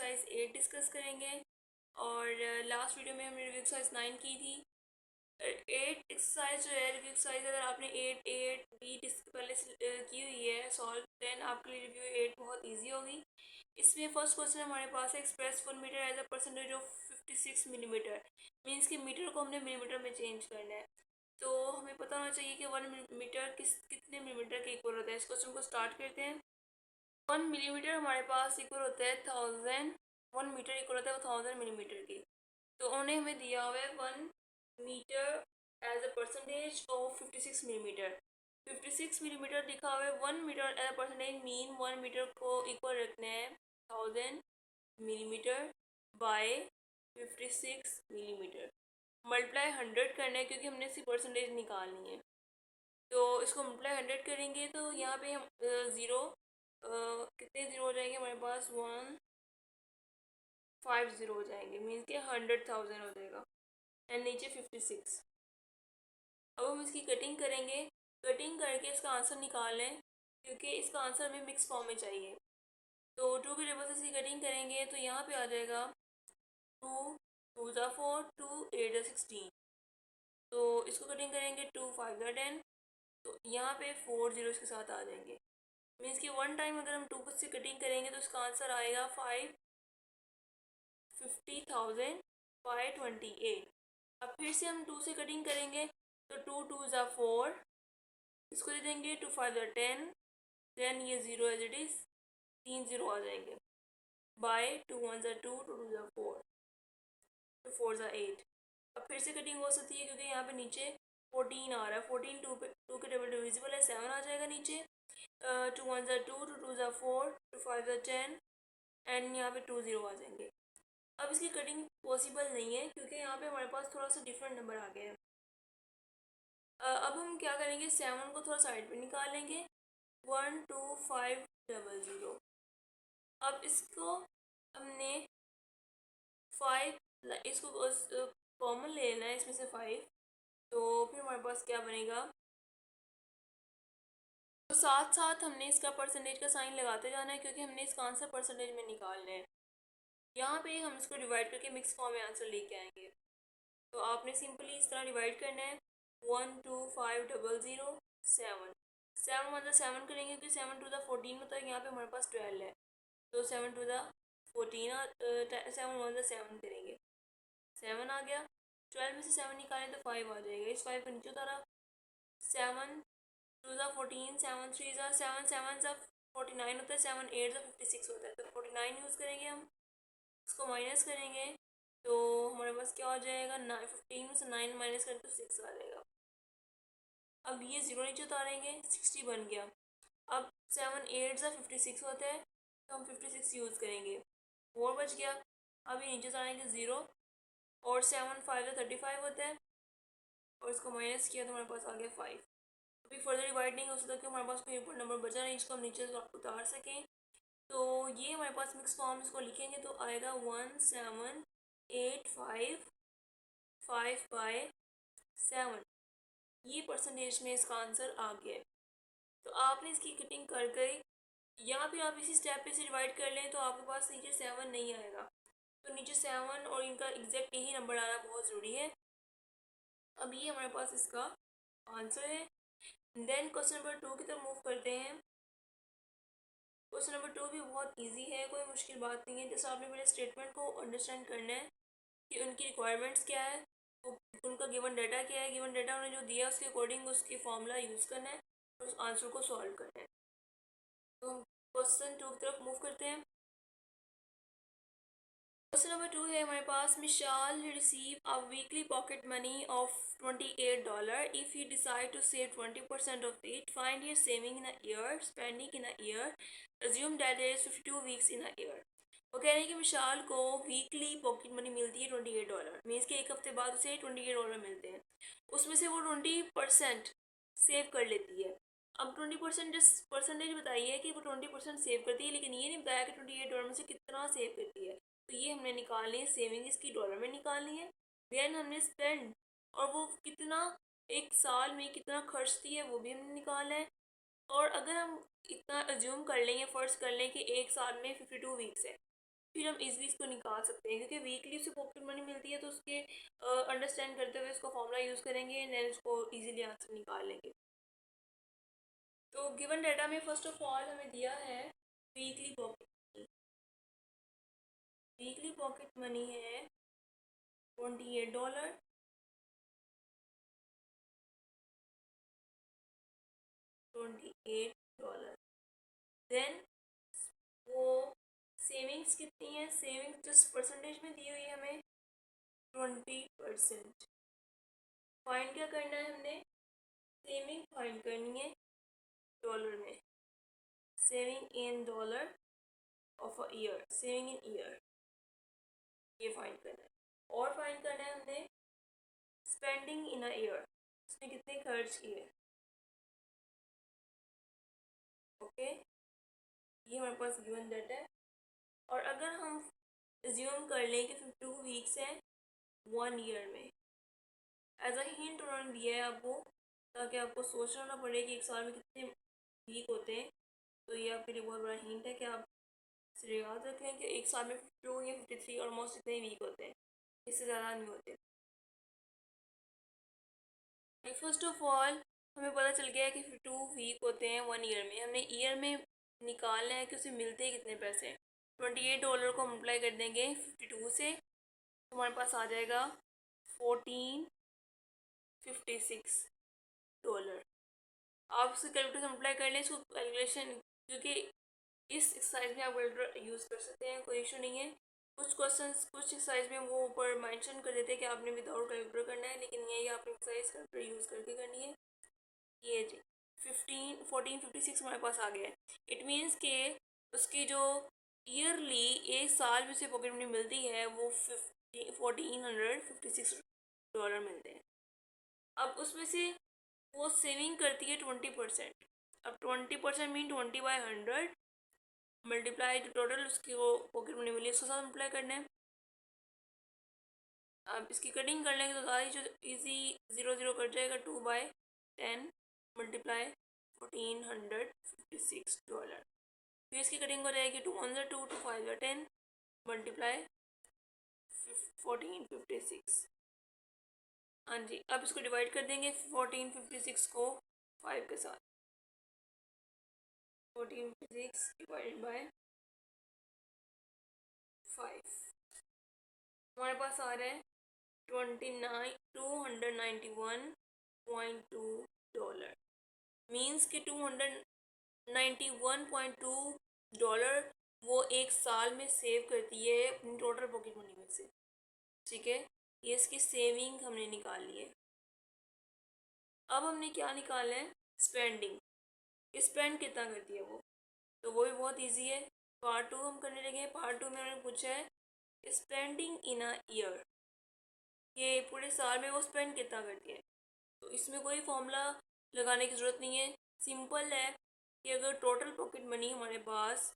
Exercise 8 discuss करेंगे और last video में हमने रिव्यू एक्सरसाइज 9 की थी। 8 एक्सरसाइज जो है रिव्यू एक्सरसाइज, अगर आपने 8 बी पहले की हुई है सॉल्व, देन आपके लिए रिव्यू 8 बहुत ईजी होगी। इसमें फर्स्ट क्वेश्चन हमारे पास है, express 1 metre as a percentage of 56 millimetre. Means कि मीटर को हमने मिलीमीटर में चेंज करना है, तो हमें पता होना चाहिए कि 1 मीटर कितने मिलीमीटर के इक्वल होता है। इस क्वेश्चन को स्टार्ट करते हैं। 1 मिलीमीटर हमारे पास इक्वल होता है 1000, 1 मीटर इक्वल होता है 1000 मिलीमीटर की। तो उन्हें हमें दिया हुआ है 1 metre as a percentage of 56 millimetre. 56 millimetre लिखा हुआ है, 1 metre as a percentage mean 1 metre को इक्वल रखना है 1000 मिलीमीटर बाय 56 मिलीमीटर। मल्टीप्लाई 100 करना है क्योंकि हमने इसकी परसेंटेज निकालनी है। तो इसको मल्टीप्लाई 100 करेंगे तो यहाँ पे हम ज़ीरो कितने ज़ीरो हो जाएंगे हमारे पास, 150 हो जाएंगे, मीन्स के 100,000 हो जाएगा एंड नीचे 56। अब हम इसकी कटिंग करेंगे। कटिंग करके इसका आंसर निकाल लें क्योंकि इसका आंसर हमें मिक्स फॉर्म में चाहिए। तो 2 के टेबल से इसकी कटिंग करेंगे तो यहाँ पे आ जाएगा 2 2 ज़ा 4, 2 8 ज़ा 16। तो इसको कटिंग करेंगे 2 5 ज़ा 10, तो यहाँ पे 4 जीरो इसके साथ आ जाएंगे। मीन्स कि 1 टाइम अगर हम 2 से कटिंग करेंगे तो इसका आंसर आएगा 50,000 बाय 28। अब फिर से हम 2 से कटिंग करेंगे तो 2 2 ज़ा 4, इसको दे देंगे 2 5 ज़ा 10, देन ये zero as it is, 3 zero आ जाएंगे बाय 2 1 ज़ा 2, 2 2 ज़ा 4, 2 4 ज़ा 8। अब फिर से कटिंग हो सकती है क्योंकि यहाँ पे नीचे 14 आ रहा है, 14 2 के टेबल डिविजिबल है, 7 आ जाएगा नीचे। 2 1 ज़ा 2, 2 2 ज़ा 4, 2 5 ज़ा 10 एंड यहाँ पे 2 ज़ीरो आ जाएंगे। अब इसकी कटिंग पॉसिबल नहीं है क्योंकि यहाँ पे हमारे पास थोड़ा सा डिफरेंट नंबर आ गया है। अब हम क्या करेंगे, 7 को थोड़ा साइड पे निकालेंगे, 1 2 5 डबल 0। अब इसको हमने 5, इसको कॉमन ले लेना है इसमें से 5, तो फिर हमारे पास क्या बनेगा। तो साथ साथ हमने इसका परसेंटेज का साइन लगाते जाना है क्योंकि हमने इसका आंसर परसेंटेज में निकालना है। यहाँ पे हम इसको डिवाइड करके मिक्स फॉर्म में आंसर लेके आएंगे। तो आपने सिंपली इस तरह डिवाइड करना है, 1 2 5 डबल 0 7, 7 1 7 करेंगे क्योंकि 7 2 14 होता है, यहाँ पे हमारे पास 12 है, तो 7 2 14, 7 1 7 करेंगे, 7 आ गया। 12 में से 7 निकालें तो 5 आ जाएगा, इस 5 को नीचे उतारा, 7 2 14, 7 3 7 7 49 होता है, 7 8 56 होता है, तो 49 यूज़ करेंगे हम। इसको माइनस करेंगे तो हमारे पास क्या हो जाएगा, 15 में से 9 माइनस करें तो 6 आ जाएगा। अब ये ज़ीरो नीचे उतारेंगे, 60 बन गया। अब 7 8 56 होता है, तो हम 56 यूज़ करेंगे, 4 बच गया। अब ये नीचे उतारेंगे ज़ीरो, और 7 5 35 होता है, और इसको माइनस किया तो हमारे पास आ गया 5। अभी फर्दर डिवाइड नहीं हो सकता कि हमारे पास कोई ऊपर नंबर बचा नहीं जिसको हम नीचे उतार सकें। तो ये हमारे पास मिक्स फॉर्म, इसको लिखेंगे तो आएगा 1 7 8 5 5 बाय 7। ये परसेंटेज में इसका आंसर आ गया है। तो आपने इसकी कटिंग कर गई, या फिर आप इसी स्टेप पे से डिवाइड कर लें तो आपके पास नीचे 7 नहीं आएगा, तो नीचे 7 और इनका एग्जैक्ट यही नंबर आना बहुत ज़रूरी है। अब ये हमारे पास इसका आंसर है। देन क्वेश्चन नंबर 2 की तरफ मूव करते हैं। क्वेश्चन नंबर 2 भी बहुत इजी है, कोई मुश्किल बात नहीं है। जैसे आपने पहले स्टेटमेंट को अंडरस्टैंड करना है कि उनकी रिक्वायरमेंट्स क्या है, उनका गिवन डाटा क्या है, गिवन डाटा उन्हें जो दिया है उसके अकॉर्डिंग उसकी फॉर्मूला यूज़ करना है और उस आंसर को सॉल्व करना है। तो हम क्वेश्चन 2 की तरफ मूव करते हैं। क्वेश्चन नंबर 2 है हमारे पास, Mishal receive a weekly pocket money of $28 if you decide to save 20% of it. Find your saving in a year, spending in a year, assume that there is 52 weeks in a year. वो कह रहे हैं कि मिशाल को weekly pocket money मिलती है $28, means कि एक हफ्ते बाद उसे $28 मिलते हैं, उसमें से वो 20% सेव कर लेती है। अब 20% जिस परसेंटेज बताई है कि वो 20% सेव करती है, लेकिन ये नहीं बताया कि $28 में से कितना सेव करती है। तो ये हमने निकालनी है, सेविंग इसकी डॉलर में निकालनी है। देन हमने स्पेंड, और वो कितना एक साल में कितना खर्चती है वो भी हमने निकालना है। और अगर हम इतना अज्यूम कर लें या फर्ज कर लें कि एक साल में 52 वीक्स है, फिर हम इजीली इसको निकाल सकते हैं, क्योंकि वीकली उसे पॉकेट मनी मिलती है तो उसके अंडरस्टैंड करते हुए इसको फॉर्मूला यूज़ करेंगे एंड देन इसको इजीली आंसर निकाल लेंगे। तो गिवन डाटा में फर्स्ट ऑफ ऑल हमें दिया है weekly pocket money. Weekly pocket money है $28, $28। देन वो सेविंग्स कितनी है, सेविंग्स जिस परसेंटेज में दी हुई है हमें 20%। फाइंड क्या करना है हमने, सेविंग फाइंड करनी है डॉलर में, saving in dollar of a year, saving in year, ये फाइंड करना है। और फाइंड करना है हमने स्पेंडिंग इन अ ईयर, उसने कितने खर्च किए। ओके, ये हमारे पास गिवन डाटा है। और अगर हम एज्यूम कर लें कि 52 वीक्स हैं 1 ईयर में, एज अ हिंट उन्होंने दिया है आपको, ताकि आपको सोचना ना पड़े कि एक साल में कितने वीक होते हैं। तो ये आपके लिए बहुत बड़ा हिंट है कि आप सिर्फ याद रखें कि एक साल में 52 या 53 ऑलमोस्ट इतने वीक होते हैं, इससे ज़्यादा नहीं होते। फर्स्ट ऑफ ऑल हमें पता चल गया है कि 52 वीक होते हैं 1 ईयर में। हमने ईयर में निकालना है कि उसे मिलते हैं कितने पैसे। $28 को मल्टीप्लाई कर देंगे 52 से, तो हमारे पास आ जाएगा $1456। आप उससे कैलकुलेटर से मल्टीप्लाई कर लें इसको कैलकुलेशन, क्योंकि इस एक्सरसाइज में आप कैलकुलेटर यूज़ कर सकते हैं, कोई इशू नहीं है। कुछ क्वेश्चंस कुछ एक्सरसाइज में वो ऊपर मेंशन कर देते हैं कि आपने विदाउट कैलकुलेटर करना है, लेकिन ये आपने एक्सरसाइज कैलकुलेटर यूज़ करके करनी है। ये जी 1456 हमारे पास आ गया है। इट मीन्स के उसकी जो ईयरली एक साल में से पॉकेट मनी मिलती है वो $1456 मिलते हैं। अब उसमें से वो सेविंग करती है 20%। अब 20% मीन 20/100 मल्टीप्लाई जो टोटल उसकी वो पॉकेट मनी मिली उसके साथ मल्टीप्लाई करना है। अब इसकी कटिंग कर लेंगे तो ज़्यादा जो इजी 0 0 कट जाएगा, 2/10 मल्टीप्लाई $1456। फिर इसकी कटिंग हो जाएगी 2 1 2 2 5 10 मल्टीप्लाई 1456। हाँ जी, अब इसको डिवाइड कर देंगे 1456 को 5 के साथ। 1456 डिवाइडेड बाय 5 हमारे पास आ रहा है $291.2 मीन्स कि $291.2 वो एक साल में सेव करती है अपनी टोटल पॉकेट मनी में से। ठीक है, ये इसकी सेविंग हमने निकाल ली है। अब हमने क्या निकालना है, स्पेंडिंग, स्पेंड कितना करती है वो, तो वो भी बहुत इजी है। पार्ट 2 हम करने लगे हैं। पार्ट 2 में हमने पूछा है स्पेंडिंग इन अ ईयर, ये पूरे साल में वो स्पेंड कितना करती है। तो इसमें कोई फॉर्मूला लगाने की ज़रूरत नहीं है, सिंपल है कि अगर टोटल पॉकेट मनी हमारे पास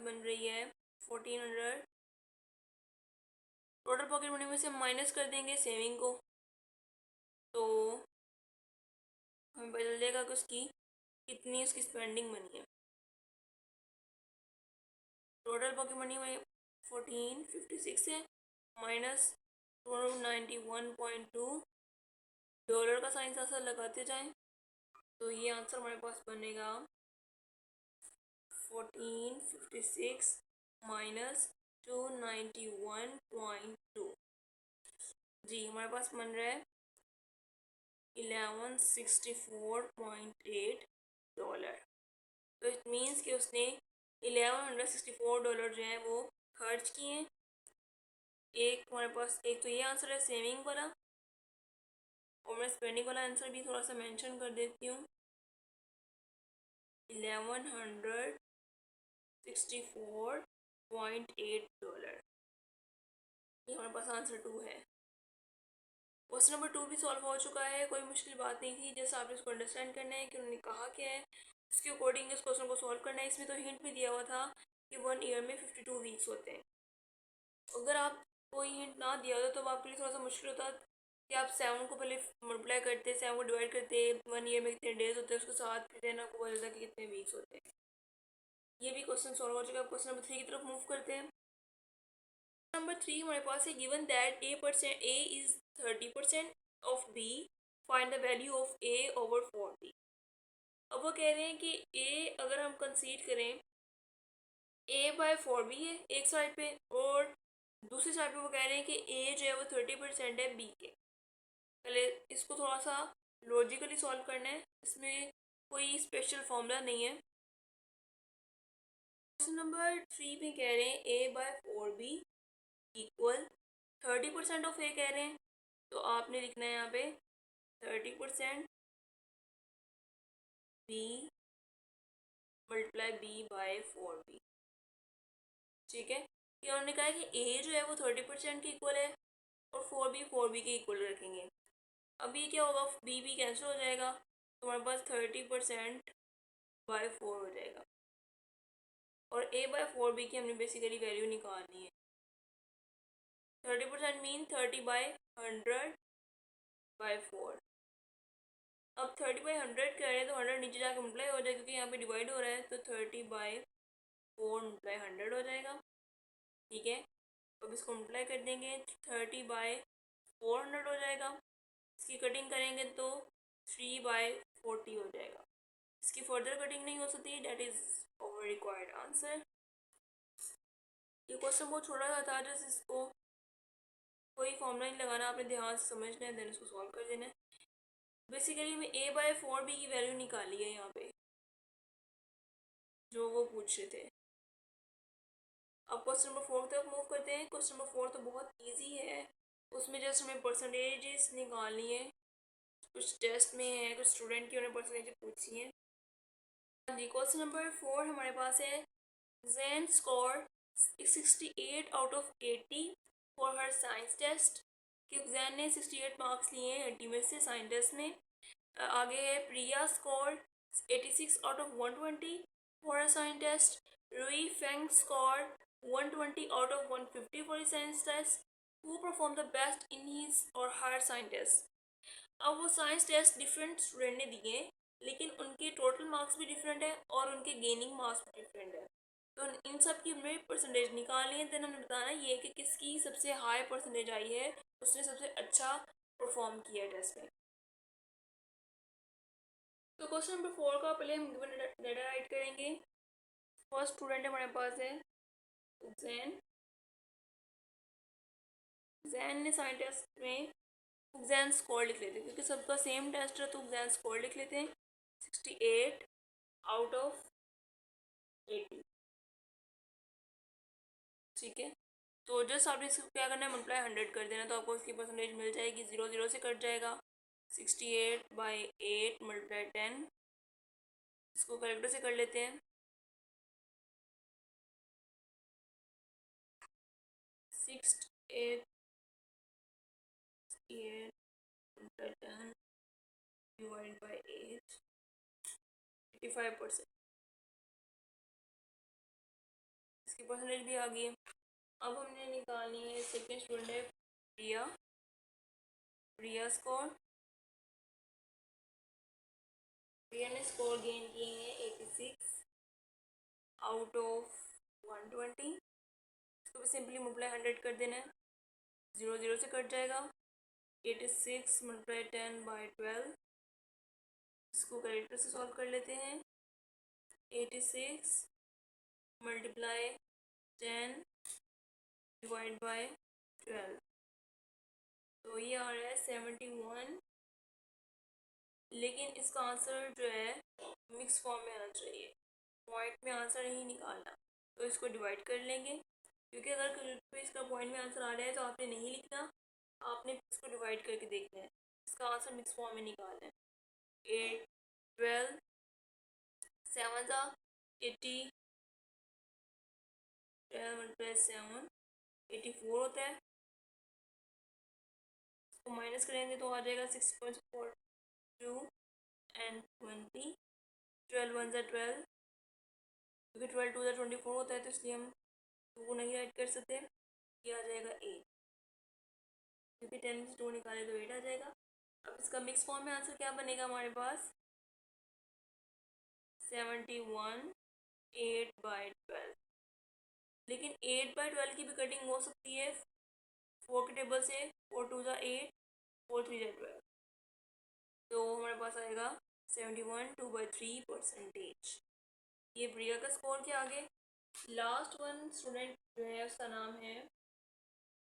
बन रही है 1400, टोटल पॉकेट मनी में से हम माइनस कर देंगे सेविंग को, तो हमें पता चल जाएगा कि उसकी कितनी उसकी स्पेंडिंग बनी है। टोटल पॉकेट मनी में 1456 है माइनस $291.2 का साइन आंसर लगाते जाएं, तो ये आंसर हमारे पास बनेगा 1456 माइनस 291.2। जी हमारे पास बन रहा है $1164.8। तो इट मीन्स कि उसने $1164 जो है वो खर्च किए हैं। एक हमारे पास एक तो ये आंसर है सेविंग वाला, और मैं स्पेंडिंग वाला आंसर भी थोड़ा सा मेंशन कर देती हूँ। $1164.8 ये हमारे पास आंसर 2 है। क्वेश्चन नंबर 2 भी सॉल्व हो चुका है, कोई मुश्किल बात नहीं थी। जैसे आपने इसको अंडरस्टैंड करना है कि उन्होंने कहा क्या है, उसके अकॉर्डिंग इस क्वेश्चन को सॉल्व करना है। इसमें तो हिंट भी दिया हुआ था कि 1 ईयर में 52 वीक्स होते हैं। अगर आप कोई हिंट ना दिया होता तो आपके लिए थोड़ा सा मुश्किल होता कि आप 7 को पहले मल्टीप्लाई करते, 7 को डिवाइड करते, 1 ईयर में कितने डेज होते हैं, उसके साथ फिर आपको पता चलता कि कितने वीक्स होते हैं। ये भी क्वेश्चन सॉल्व हो चुका है। क्वेश्चन नंबर 3 की तरफ मूव करते हैं। नंबर 3 हमारे पास है, given that a is 30% of b, find the value of a over 40। अब वो कह रहे हैं कि ए अगर हम कंसीड करें, ए बाय 4 भी है एक साइड पे, और दूसरी साइड पे वो कह रहे हैं कि ए जो है वो 30% है बी के। पहले इसको थोड़ा सा लॉजिकली सॉल्व करना है, इसमें कोई स्पेशल फॉर्मूला नहीं है। क्वेश्चन नंबर 3 में कह रहे हैं ए बाय 4 बी इक्वल 30% ऑफ ए कह रहे हैं, तो आपने लिखना है यहाँ पे 30% b multiply b by 4 b. ठीक है, कि उन्होंने कहा है कि ए जो है वो 30% के इक्वल है और 4 बी के इक्वल रखेंगे। अभी क्या होगा, बी कैंसिल हो जाएगा, तो हमारे पास 30% बाय 4 हो जाएगा, और ए बाय 4 बी की हमने बेसिकली वैल्यू निकालनी है। 30% मीन 30/100/4। अब 30/100 कह रहे हैं तो 100 नीचे जाके मल्टीप्लाई हो जाएगा, क्योंकि यहाँ पे डिवाइड हो रहा है, तो 30/4 मल्टीप्लाई 100 हो जाएगा। ठीक है, अब इसको मल्टीप्लाई कर देंगे, 30/400 हो जाएगा। इसकी कटिंग करेंगे तो 3/40 हो जाएगा। इसकी फर्दर कटिंग नहीं हो सकती, that is our required answer. ये क्वेश्चन बहुत छोटा सा था, जैसे इसको कोई फॉर्मूला नहीं लगाना, आपने ध्यान से समझना है, देन इसको सॉल्व कर देना है। बेसिकली हमें ए बाय 4 बी की वैल्यू निकाली है यहाँ पे, जो वो पूछ रहे थे। अब क्वेश्चन नंबर 4 तक मूव करते हैं। क्वेश्चन नंबर 4 तो बहुत इजी है, उसमें जस्ट हमें परसेंटेजेस निकालनी है। कुछ टेस्ट में है, कुछ स्टूडेंट की उन्होंने परसेंटेज पूछी है। हाँ जी, क्वेश्चन नंबर 4 हमारे पास है, Jain score 68 out of 80 for her science test. कि जैन ने 68 मार्क्स लिए हैं 80 में से साइंस टेस्ट में। आगे है, Priya score 86 out of 120 for a science test. Rui Feng score 120 out of 150 for science test. Who perform the best in his or her science test. अब वो साइंस टेस्ट डिफरेंट स्टूडेंट ने दिए, लेकिन उनके total marks भी different है और उनके गेनिंग मार्क्स भी डिफरेंट है। तो इन सब की हमें परसेंटेज निकालनी है। देन हमें बताना ये कि किसकी सबसे हाई परसेंटेज आई है, उसने सबसे अच्छा परफॉर्म किया है टेस्ट में। तो क्वेश्चन नंबर 4 का पहले हम गिवन डाटा राइट करेंगे। फर्स्ट स्टूडेंट हमारे पास है जैन। जैन ने साइंस टेस्ट में जैन स्कोर लिख लेते हैं, क्योंकि सबका सेम टेस्ट है, तो जैन स्कोर लिख लेते हैं 68 आउट ऑफ 80। ठीक है, तो जस्ट आपने इसको क्या करना है, मल्टीप्लाई 100 कर देना, तो आपको इसकी परसेंटेज मिल जाएगी। 0 से कट जाएगा, 68/8 मल्टीप्लाई 10। इसको कैलकुलेटर से कर लेते हैं, 68 मल्टीप्लाई 10 डिवाइड बाई 8, 85%। इसकी परसेंटेज भी आ गई है। अब हमने निकालनी है सेकेंड स्टूडेंट है प्रिया। प्रिया स्कोर, प्रिया ने स्कोर गेन किए हैं 86 आउट ऑफ 120। इसको भी सिंपली मल्टीप्लाई 100 कर देना है, 0 से कट जाएगा, 86 मल्टीप्लाई 10/12। इसको कैलकुलेटर से सॉल्व कर लेते हैं, 86 मल्टीप्लाई 10 डिवाइड बाय 12, तो ये आ रहा है 71। लेकिन इसका आंसर जो है मिक्स फॉर्म में आना चाहिए, पॉइंट में आंसर नहीं निकालना। तो इसको डिवाइड कर लेंगे, क्योंकि अगर पे इसका पॉइंट में आंसर आ रहा है तो आपने नहीं लिखना, आपने इसको डिवाइड करके देखना है। इसका आंसर मिक्स फॉर्म में निकालना है। 8 12 7 80, 7 84 होता है। इसको माइनस करेंगे तो आ जाएगा 6.42 एंड 20। 12 1 12, क्योंकि 12 2 24 होता है, तो इसलिए हम 2 नहीं ऐड कर सकते। ये आ जाएगा 8, क्योंकि 10 में से 2 निकाले तो 8 आ जाएगा। अब इसका मिक्स फॉर्म में आंसर क्या बनेगा हमारे पास, 71 8/12, लेकिन 8/12 की भी कटिंग हो सकती है 4 के टेबल से। 4 2 ज़ा 8, 4 3 ज़ा 12, तो हमारे पास आएगा 71 2/3%। ये प्रिया का स्कोर के आगे लास्ट वन स्टूडेंट जो है उसका नाम है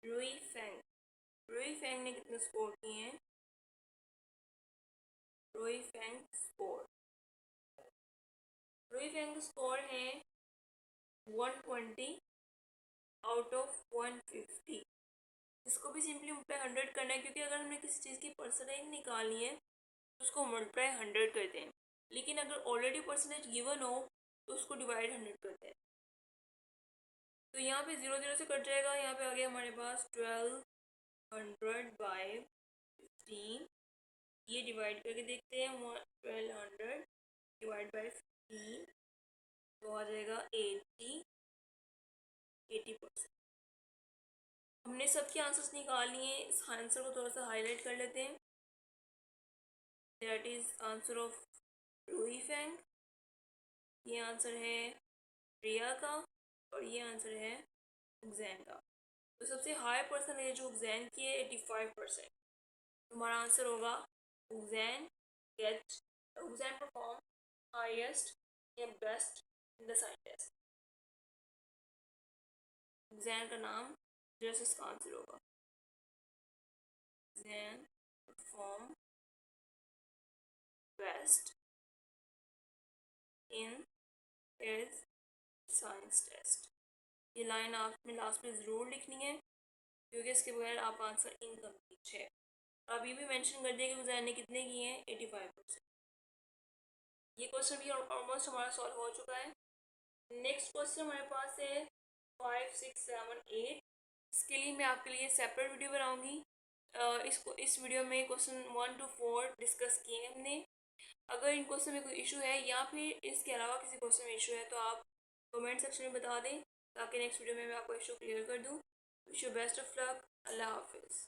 रुई फेंग। रुई फेंग ने कितने स्कोर किए हैं? रुई फेंग स्कोर, रुई फेंग स्कोर है 120 आउट ऑफ 150। इसको भी सिंपली मल्टीप्लाई 100 करना है, क्योंकि अगर हमने किसी चीज़ की परसेंटेज निकालनी है तो उसको मल्टीप्लाई 100 करते हैं, लेकिन अगर ऑलरेडी परसेंटेज गिवन हो तो उसको डिवाइड 100 करते हैं। तो यहाँ पे 0 0 से कट जाएगा। यहाँ पे आ गया हमारे पास 1200/15। ये डिवाइड करके देखते हैं, 1200 डिवाइड बाई 15 तो आ जाएगा 80%। हमने सबके आंसर्स निकाल लिए। इस आंसर को थोड़ा सा हाईलाइट कर लेते हैं। दैट इज आंसर ऑफ रूही फेंग, ये आंसर है प्रिया का, और ये आंसर है उगजैन का। तो सबसे हाई परसेंटेज जो उगजैन की है 85%। हमारा आंसर होगा उगजैन गेट उगजैन परफॉर्म हाईएस्ट या best in the science test. उगजैन का नाम जैसे इसका आंसर होगा, उगजैन perform best in is science test. ये लाइन आपने लास्ट में ज़रूर लिखनी है, क्योंकि इसके बगैर आप आंसर इनकम्प्लीट है। अब ये भी मेंशन कर दिया कि उगजैन ने कितने किए हैं, 85%। ये क्वेश्चन भी ऑलमोस्ट हमारा सॉल्व हो चुका है। नेक्स्ट क्वेश्चन हमारे पास है 5 6 7 8। इसके लिए मैं आपके लिए सेपरेट वीडियो बनाऊंगी। इस वीडियो में क्वेश्चन 1 to 4 डिस्कस किए हमने। अगर इन क्वेश्चन में कोई इशू है या फिर इसके अलावा किसी क्वेश्चन में इशू है तो आप कमेंट सेक्शन में बता दें, ताकि नेक्स्ट वीडियो में मैं आपको इशू क्लियर कर दूँ। Wish you best of luck. अल्लाह हाफिज़।